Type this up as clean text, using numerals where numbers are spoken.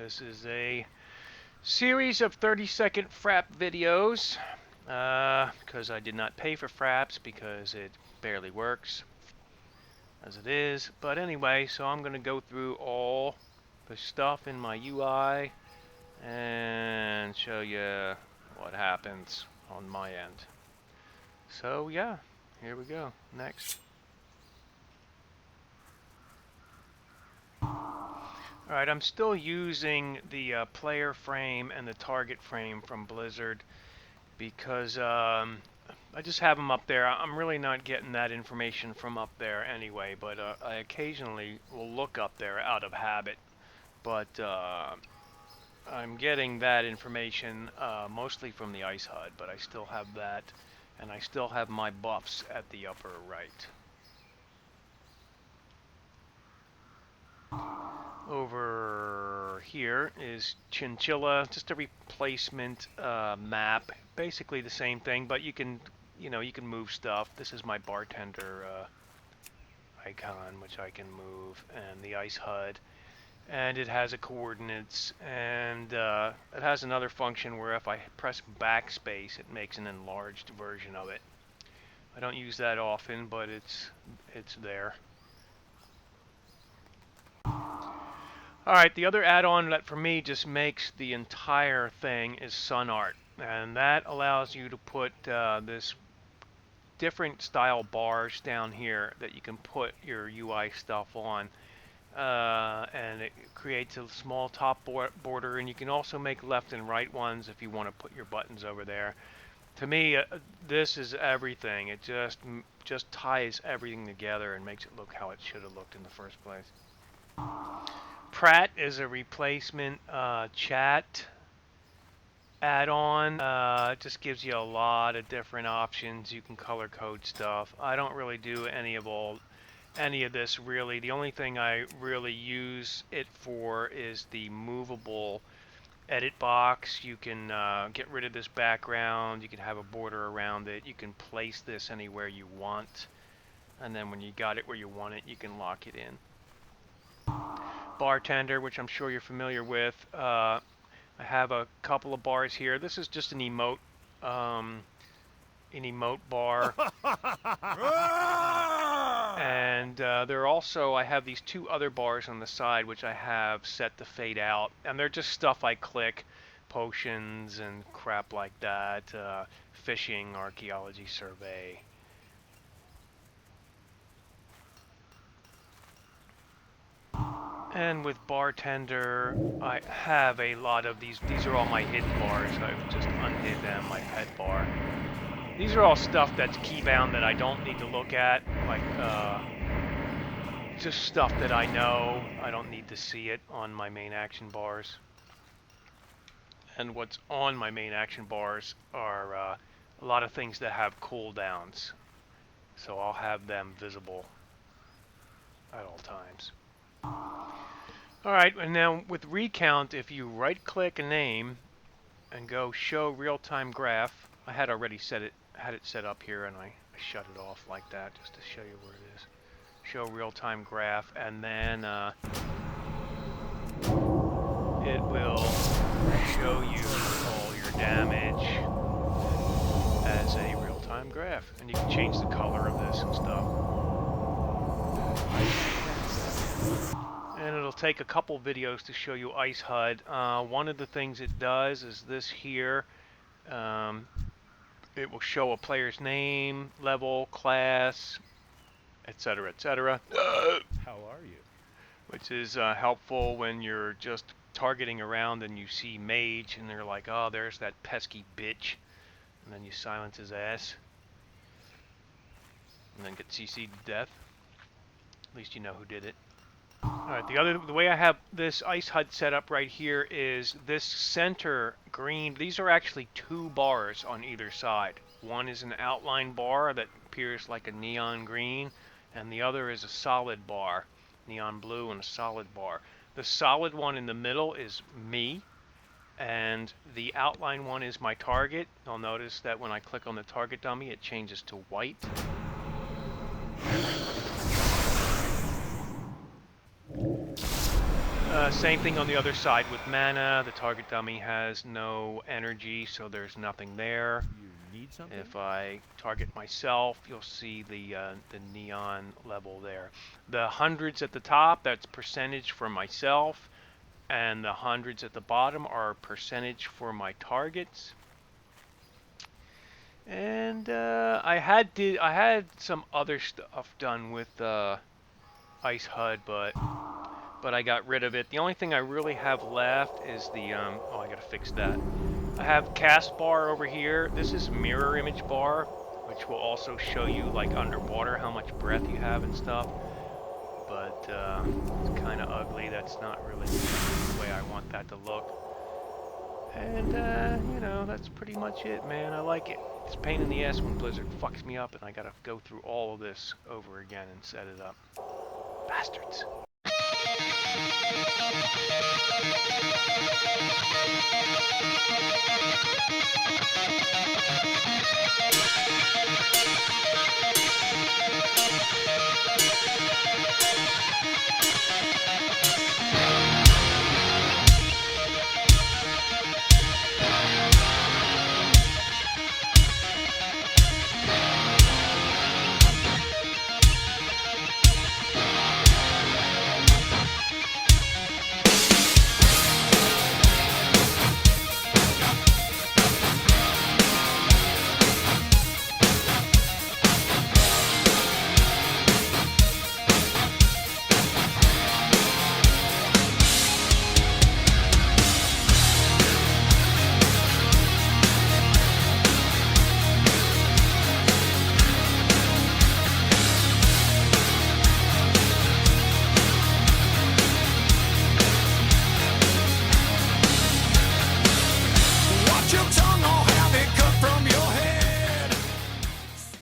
This is a series of 30-second frap videos because I did not pay for fraps because it barely works as it is. But anyway, so I'm going to go through all the stuff in my UI and show you what happens on my end. So yeah, here we go. Next. Alright, I'm still using the player frame and the target frame from Blizzard because I just have them up there. I'm really not getting that information from up there anyway, but I occasionally will look up there out of habit. But I'm getting that information mostly from the Ice HUD, but I still have that, and I still have my buffs at the upper right. Over here is Chinchilla, just a replacement map, basically the same thing, but you can move stuff. This is my bartender icon, which I can move, and the Ice HUD, and it has a coordinates, and it has another function where if I press backspace, it makes an enlarged version of it. I don't use that often, but it's there. Alright, the other add-on that for me just makes the entire thing is Sun Art, and that allows you to put this different style bars down here that you can put your UI stuff on, and it creates a small top border, and you can also make left and right ones if you want to put your buttons over there. To me, this is everything. It just ties everything together and makes it look how it should have looked in the first place. Pratt is a replacement chat add-on. It just gives you a lot of different options. You can color code stuff. I don't really do any of this really. The only thing I really use it for is the movable edit box. You can get rid of this background. You can have a border around it. You can place this anywhere you want, and then when you got it where you want it, you can lock it in. Bartender, which I'm sure you're familiar with. I have a couple of bars here. This is just an emote bar. And there also, I have these two other bars on the side which I have set to fade out, and they're just stuff I click, potions and crap like that, fishing, archaeology survey. And with Bartender, I have a lot of these. These are all my hidden bars. I've just undid them, my pet bar. These are all stuff that's keybound that I don't need to look at. Like, just stuff that I know. I don't need to see it on my main action bars. And what's on my main action bars are a lot of things that have cooldowns. So I'll have them visible at all times. Alright, and now with recount, if you right click a name and go show real-time graph, I had already had it set up here, and I shut it off like that just to show you where it is. Show real-time graph, and then it will show you all your damage as a real-time graph, and you can change the color of this and stuff. And it'll take a couple videos to show you Ice HUD. One of the things it does is this here. It will show a player's name, level, class, etc., etc. How are you? Which is helpful when you're just targeting around and you see mage and they're like, oh, there's that pesky bitch. And then you silence his ass. And then get CC'd to death. At least you know who did it. Alright, the way I have this Ice HUD set up right here is this center green. These are actually two bars on either side. One is an outline bar that appears like a neon green, and the other is a solid bar, neon blue and a solid bar. The solid one in the middle is me, and the outline one is my target. You'll notice that when I click on the target dummy, it changes to white. Same thing on the other side with mana. The target dummy has no energy, so there's nothing there. You need something? If I target myself, you'll see the neon level there. The hundreds at the top, that's percentage for myself, and the hundreds at the bottom are percentage for my targets. And I had some other stuff done with Ice HUD, but I got rid of it. The only thing I really have left is the oh, I gotta fix that. I have cast bar over here. This is mirror image bar, which will also show you like underwater how much breath you have and stuff. But it's kind of ugly. That's not really the way I want that to look. And you know, that's pretty much it, man. I like it. It's a pain in the ass when Blizzard fucks me up and I gotta go through all of this over again and set it up. Bastards.